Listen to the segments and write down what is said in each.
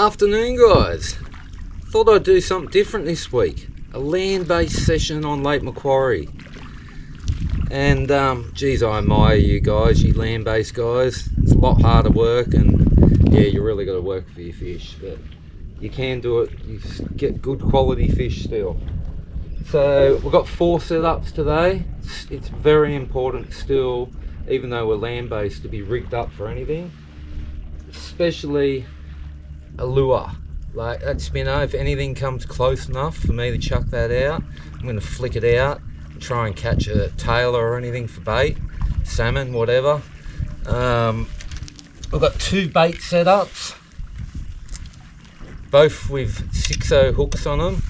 Afternoon, guys. Thought I'd do something different this week. A land-based session on Lake Macquarie. And geez, I admire you guys, you land-based guys. It's a lot harder work, and yeah, you really got to work for your fish, but you can do it. You get good quality fish still. So we've got 4 setups today. It's very important still, even though we're land-based, to be rigged up for anything, especially a lure. Like that spinner, if anything comes close enough for me to chuck that out, I'm going to flick it out and try and catch a tailor or anything for bait, salmon, whatever. I've got 2 bait setups, both with 6.0 hooks on them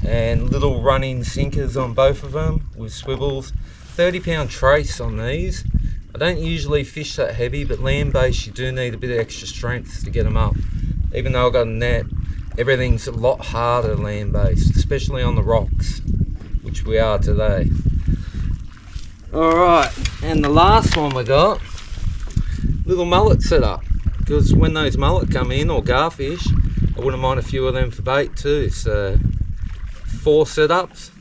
and little run-in sinkers on both of them with swivels. 30-pound trace on these. I don't usually fish that heavy, but land-based you do need a bit of extra strength to get them up. Even though I've got a net, everything's a lot harder land-based, especially on the rocks, which we are today. Alright, and the last one we got, little mullet setup, because when those mullet come in, or garfish, I wouldn't mind a few of them for bait too. So 4 setups,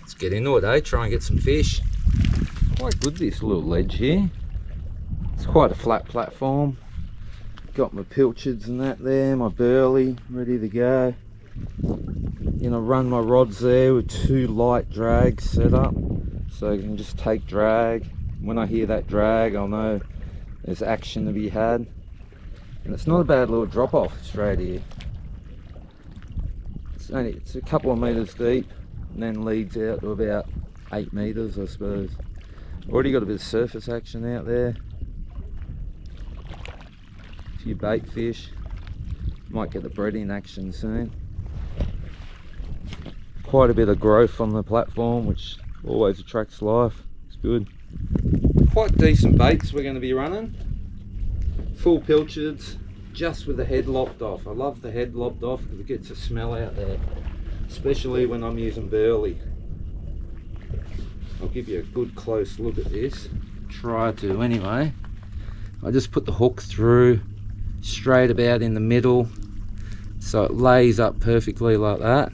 let's get into it, try and get some fish. Quite good, this little ledge here. It's quite a flat platform. Got my pilchards and that there, my burley ready to go. You know, run my rods there with 2 light drags set up, so you can just take drag. When I hear that drag, I'll know there's action to be had. And it's not a bad little drop off straight here. It's a couple of meters deep and then leads out to about 8 meters, I suppose. Already got a bit of surface action out there. A few bait fish. Might get the breeding action soon. Quite a bit of growth on the platform, which always attracts life. It's good. Quite decent baits we're going to be running. Full pilchards, just with the head lopped off. I love the head lopped off because it gets a smell out there, especially when I'm using burley. I'll give you a good close look at this. Try to anyway. I just put the hook through straight about in the middle, so it lays up perfectly like that.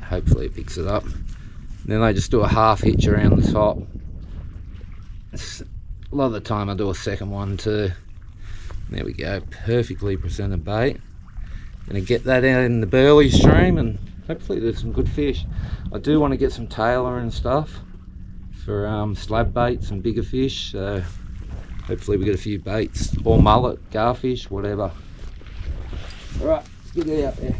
Hopefully it picks it up. And then I just do a half hitch around the top. A lot of the time I do a second one too. There we go, perfectly presented bait. Gonna get that out in the burley stream and hopefully there's some good fish. I do want to get some tailor and stuff for slab baits and bigger fish, so hopefully we get a few baits, or mullet, garfish, whatever. Alright, let's get it out there.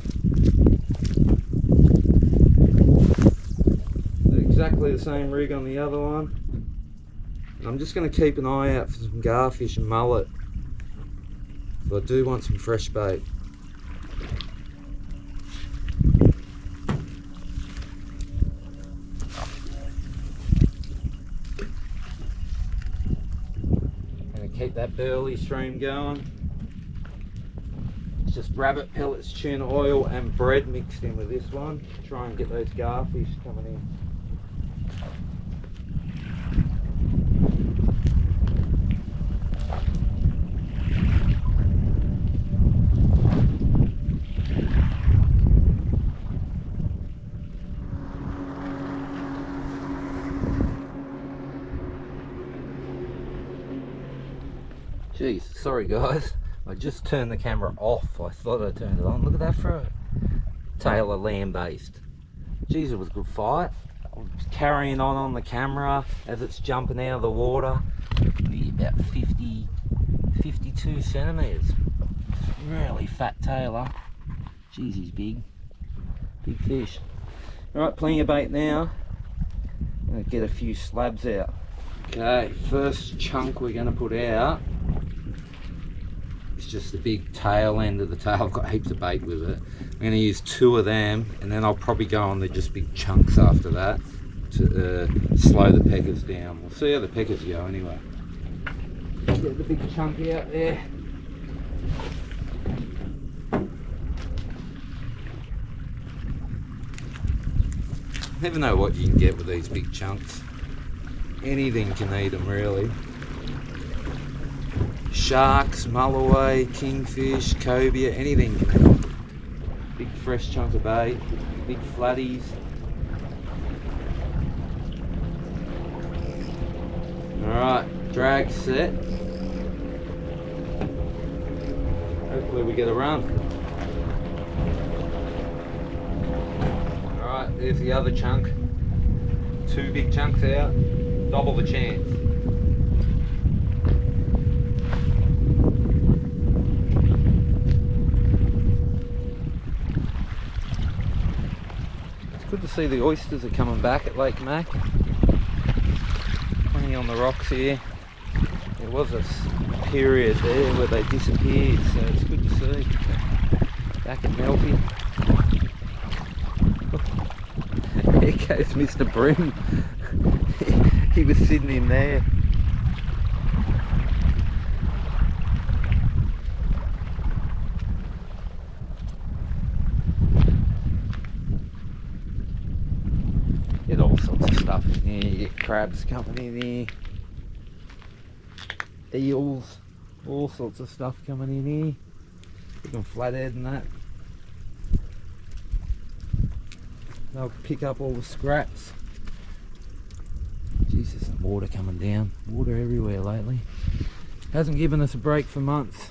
Exactly the same rig on the other one. And I'm just going to keep an eye out for some garfish and mullet, but I do want some fresh bait. Keep that burley stream going. It's just rabbit pellets, tuna oil and bread mixed in with this one. Try and get those garfish coming in. Jeez, sorry guys, I just turned the camera off. I thought I turned it on. Look at that for a tailor land-based. Jeez, it was a good fight. I was carrying on the camera as it's jumping out of the water. Be about 52 centimeters. Really fat tailor. Jeez, he's big. Big fish. Alright, plenty of bait now. I'm going to get a few slabs out. Okay, first chunk we're going to put out. It's just the big tail end of the tail. I've got heaps of bait with it. I'm going to use 2 of them, and then I'll probably go on the just big chunks after that to slow the peckers down. We'll see how the peckers go anyway. Get the big chunk out there. Never know what you can get with these big chunks. Anything can eat them really. Sharks, mulloway, kingfish, cobia, anything can help. Big fresh chunk of bait, big flatties. Alright, drag set. Hopefully we get a run. Alright, there's the other chunk. 2 big chunks out, double the chance. It's good to see the oysters are coming back at Lake Mac. Plenty on the rocks here. There was a period there where they disappeared, so it's good to see. Back in Melfi. There goes Mr. Brim. He was sitting in there. Get all sorts of stuff in here. You get crabs coming in here. Eels. All sorts of stuff coming in here. You can flathead and that. They'll pick up all the scraps. Jeez, there's some water coming down. Water everywhere lately. Hasn't given us a break for months.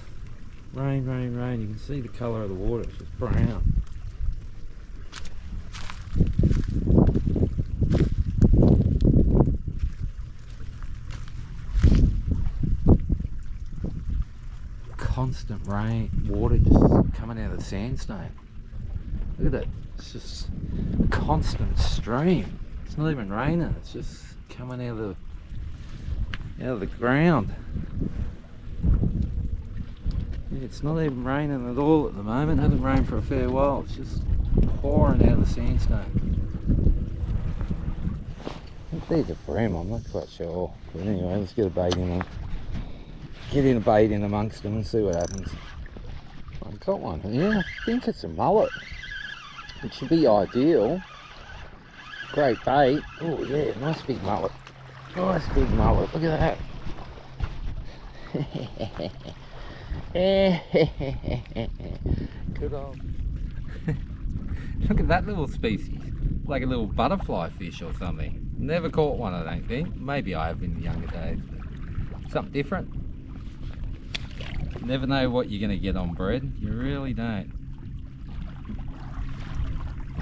Rain, rain, rain. You can see the colour of the water. It's just brown. Constant rain, water just coming out of the sandstone. Look at it. It's just a constant stream. It's not even raining. It's just coming out of the ground. It's not even raining at all at the moment. It hasn't rained for a fair while. It's just pouring out of the sandstone. I think these are bream. I'm not quite sure. But anyway, let's get a bait in them. Get in a bait in amongst them and see what happens. I've got one. Yeah, I think it's a mullet. It should be ideal. Great bait. Oh yeah, nice big mullet. Nice big mullet. Look at that. Good old. Look at that little species. Like a little butterfly fish or something. Never caught one, I don't think. Maybe I have in the younger days. But something different. Never know what you're going to get on bread. You really don't.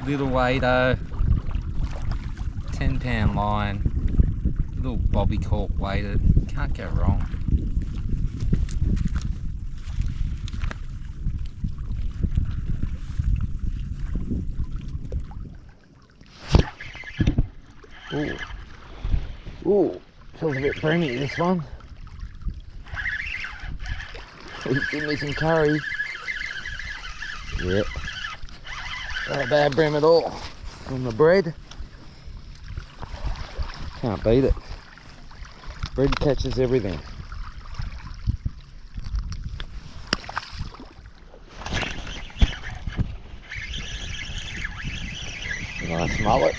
Little wader, 10-pound line, little bobby cork weighted. Can't go wrong. Ooh. Ooh, feels a bit bringy this one. Give me some curry. Yep. Not a bad brim at all. On the bread. Can't beat it. Bread catches everything. Nice mullet.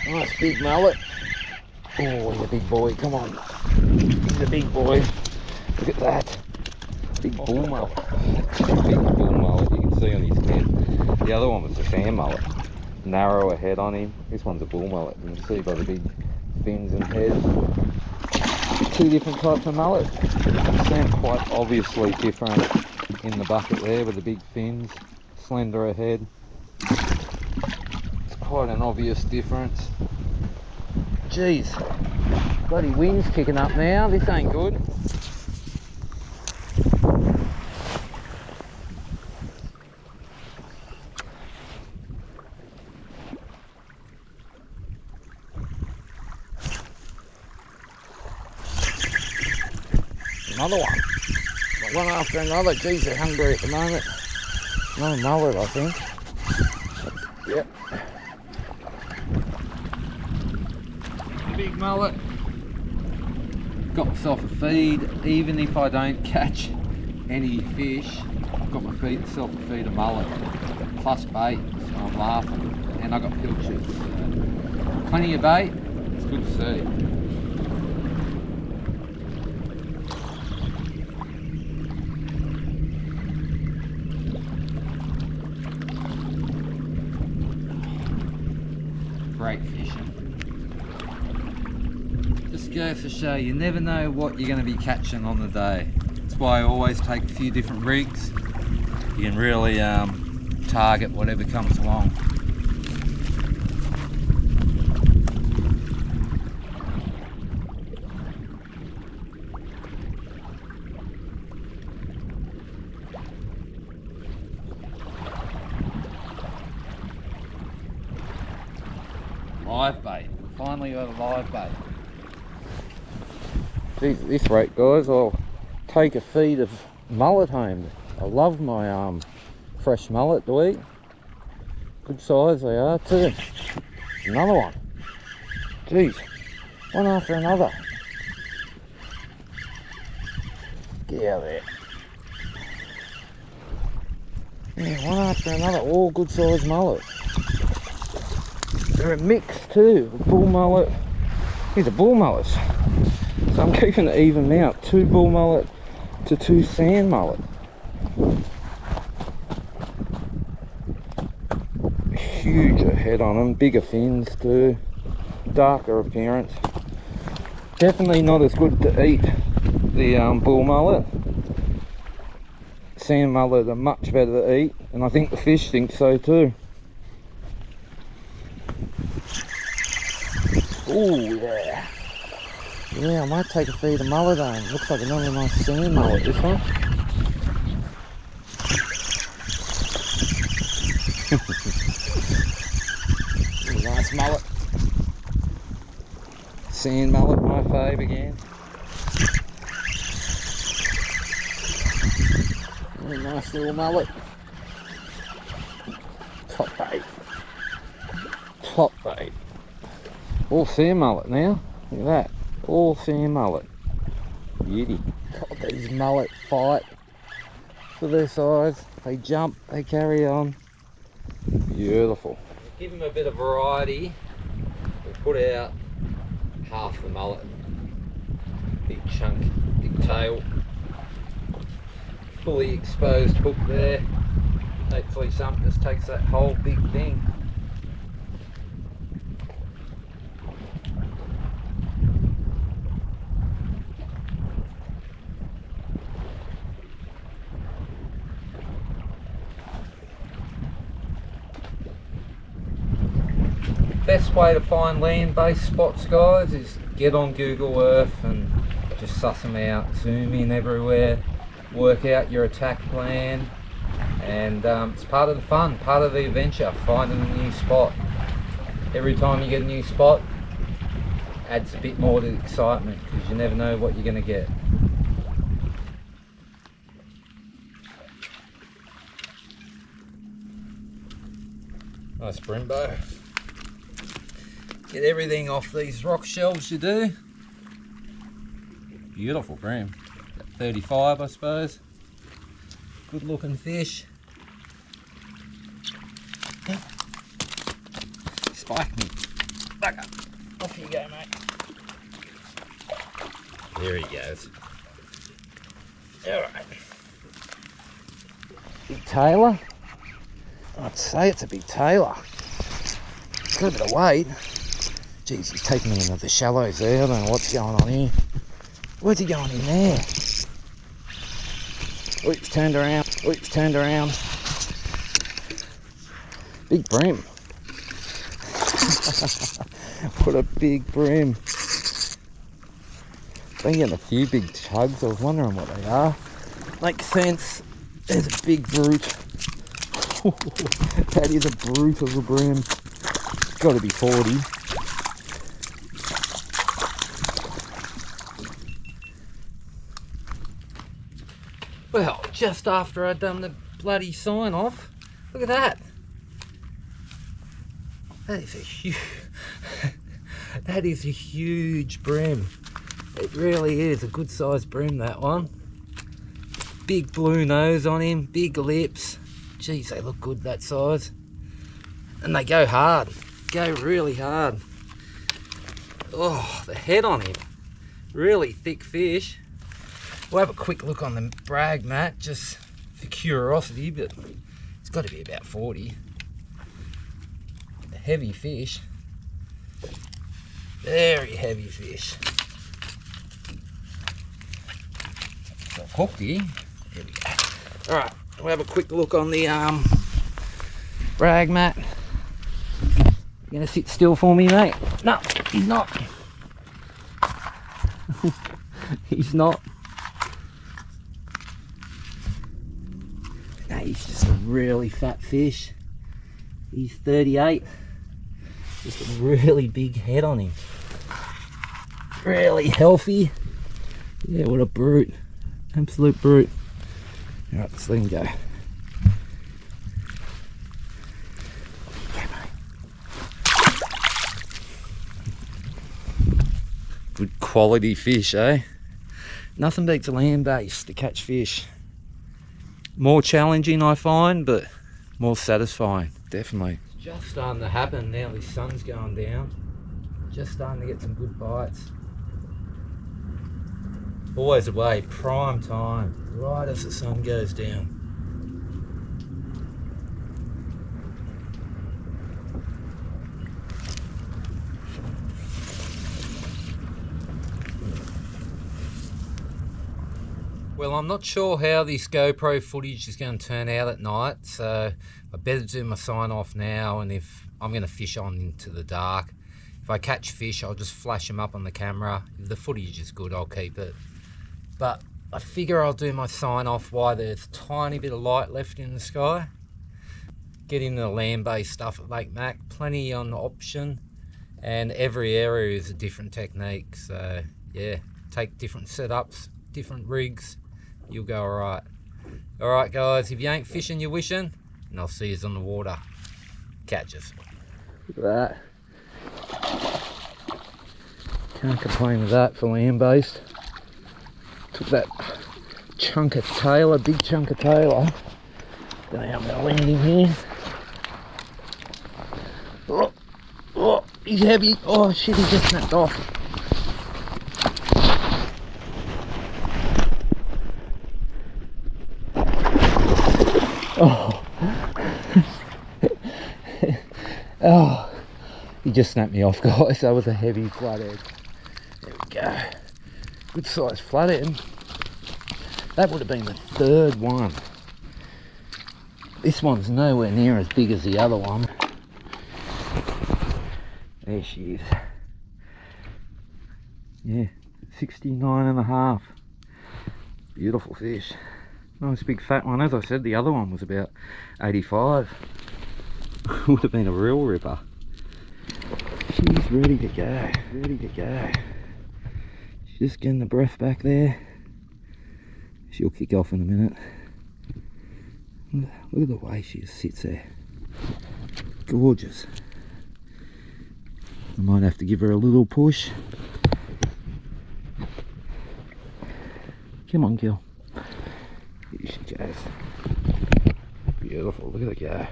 Nice big mullet. Oh, he's a big boy. Come on. He's a big boy. Look at that. Big bull mullet. Big bull mullet. You can see on his head. The other one was a fan mullet. Narrower head on him. This one's a bull mullet. You can see by the big fins and head. 2 different types of mullet. They seem quite obviously different in the bucket there with the big fins, slenderer head. It's quite an obvious difference. Jeez, bloody wind's kicking up now. This ain't good. Another one. One after another. Geez, they're hungry at the moment. Another mullet, I think. Yep. Big mullet. Got myself a feed. Even if I don't catch any fish, I've got myself a feed of mullet. Plus bait, so I'm laughing. And I got pilchards. So plenty of bait. It's good to see. great fishing. Just go for show, you never know what you're going to be catching on the day. That's why I always take a few different rigs. You can really target whatever comes along. Live bait. Finally got a live bait. Geez, at this rate, guys, I'll take a feed of mullet home. I love my fresh mullet to eat. Good size they are too. Another one. Geez, one after another. Get out of there. Yeah, one after another, all good size mullet. They're a mix too, a bull mullet. These are bull mullets. So I'm keeping it even out. 2 bull mullet to 2 sand mullet. Huge head on them, bigger fins too, darker appearance. Definitely not as good to eat, the bull mullet. Sand mullet are much better to eat, and I think the fish think so too. Oh yeah. Yeah, I might take a feed of mullet on. Looks like another nice sand mullet, this one. Nice mullet. Sand mullet, my fave again. Really nice little mullet. Top bait. Top bait. All sand mullet now. Look at that. All sand mullet. Beauty. God, these mullet fight for their size. They jump, they carry on. Beautiful. Give them a bit of variety. We'll put out half the mullet. Big chunk, big tail. Fully exposed hook there. Hopefully something just takes that whole big thing. Best way to find land-based spots, guys, is get on Google Earth and just suss them out, zoom in everywhere, work out your attack plan, and it's part of the fun, part of the adventure, finding a new spot. Every time you get a new spot, adds a bit more to the excitement, because you never know what you're going to get. Nice brimbo. Get everything off these rock shelves you do. Beautiful brim. 35 I suppose. Good looking fish. Spike me. Back up. Off you go, mate. There he goes. Alright. Big tailer. I'd say it's a big tailer. It's got a bit of weight. Jeez, he's taking me into the shallows there. I don't know what's going on here. Where's he going in there? Oh, he's turned around. Oh, he's turned around. Big brim. What a big brim. Been getting a few big chugs. I was wondering what they are. Makes sense. There's a big brute. That is a brute of a brim. It's got to be 40. Well, just after I'd done the bloody sign off, look at that. That is a huge, that is a huge brim. It really is a good sized brim, that one. Big blue nose on him, big lips. Geez, they look good that size. And they go hard, go really hard. Oh, the head on him, really thick fish. We'll have a quick look on the brag mat, just for curiosity, but it's got to be about 40. A heavy fish. Very heavy fish. Got hooked here. There we go. Alright, we'll have a quick look on the brag mat. You gonna sit still for me, mate? No, he's not. He's not. No, he's just a really fat fish. He's 38. Just a really big head on him. Really healthy. Yeah, what a brute. Absolute brute. Alright, let's let him go. Good quality fish, eh? Nothing beats a land-based to catch fish. More challenging, I find, but more satisfying, definitely. It's just starting to happen now. The sun's going down. Just starting to get some good bites. Always away, prime time, right as the sun goes down. Well, I'm not sure how this GoPro footage is going to turn out at night, so I better do my sign off now, and if I'm going to fish on into the dark. If I catch fish, I'll just flash them up on the camera. If the footage is good, I'll keep it. But I figure I'll do my sign off while there's a tiny bit of light left in the sky. Get into the land-based stuff at Lake Mac, plenty on the option, and every area is a different technique. So yeah, take different setups, different rigs, you'll go alright. Alright guys, if you ain't fishing, you're wishing, and I'll see you on the water. Catch us. Look at that. Can't complain with that for land-based. Took that chunk of tail, a big chunk of tail off. Don't know how I'm going to land him here. Oh, oh, he's heavy. Oh shit, he just snapped off. Oh. Oh, he just snapped me off, guys. That was a heavy flathead. There we go. Good sized flathead. That would have been the third one. This one's nowhere near as big as the other one. There she is. Yeah, 69.5. Beautiful fish. Nice big fat one. As I said, the other one was about 85. Would have been a real ripper. She's ready to go. Ready to go. She's just getting the breath back there. She'll kick off in a minute. Look at the way she just sits there. Gorgeous. I might have to give her a little push. Come on, girl. Here she goes. Beautiful. Look at her go.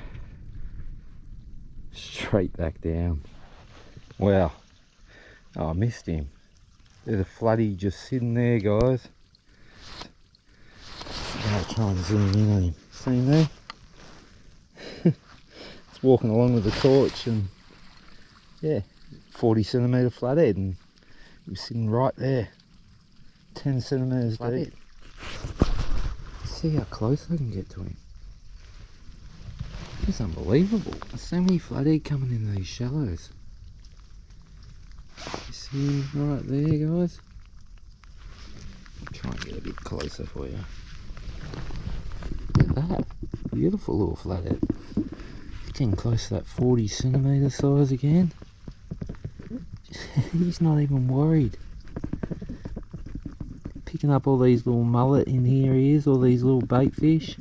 Straight back down. Wow. Oh, I missed him. There's a floodie just sitting there, guys. I'll try and zoom in on him. See him there? It's walking along with the torch, and yeah, 40 centimetre flathead, and he was sitting right there. 10 centimetres deep. See how close I can get to him. It's unbelievable. There's so many flathead coming in these shallows. You see him right there, guys? I'll try and get a bit closer for you. Look at that. Beautiful little flathead. It's getting close to that 40 centimetre size again. He's not even worried. Picking up all these little mullet in here, he is, all these little bait fish.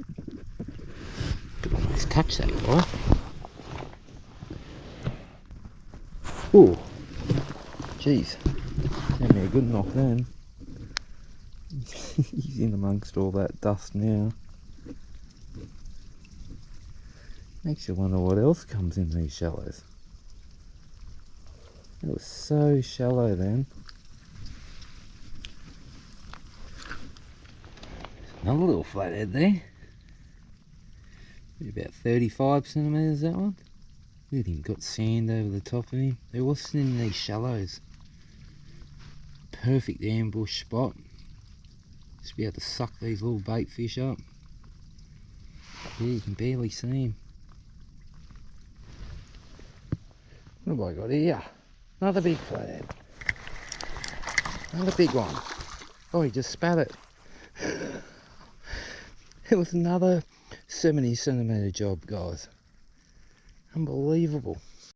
Could almost catch that guy. Oh, jeez, gave me a good knock then. He's in amongst all that dust now. Makes you wonder what else comes in these shallows. It was so shallow then. Another little flathead there. About 35 centimetres that one. Look at him, got sand over the top of him. They're all sitting in these shallows. perfect ambush spot. Just be able to suck these little bait fish up. Yeah, you can barely see him. What have I got here? Another big flathead. Another big one. Oh, he just spat it. It was another 70 centimetre job, guys. Unbelievable.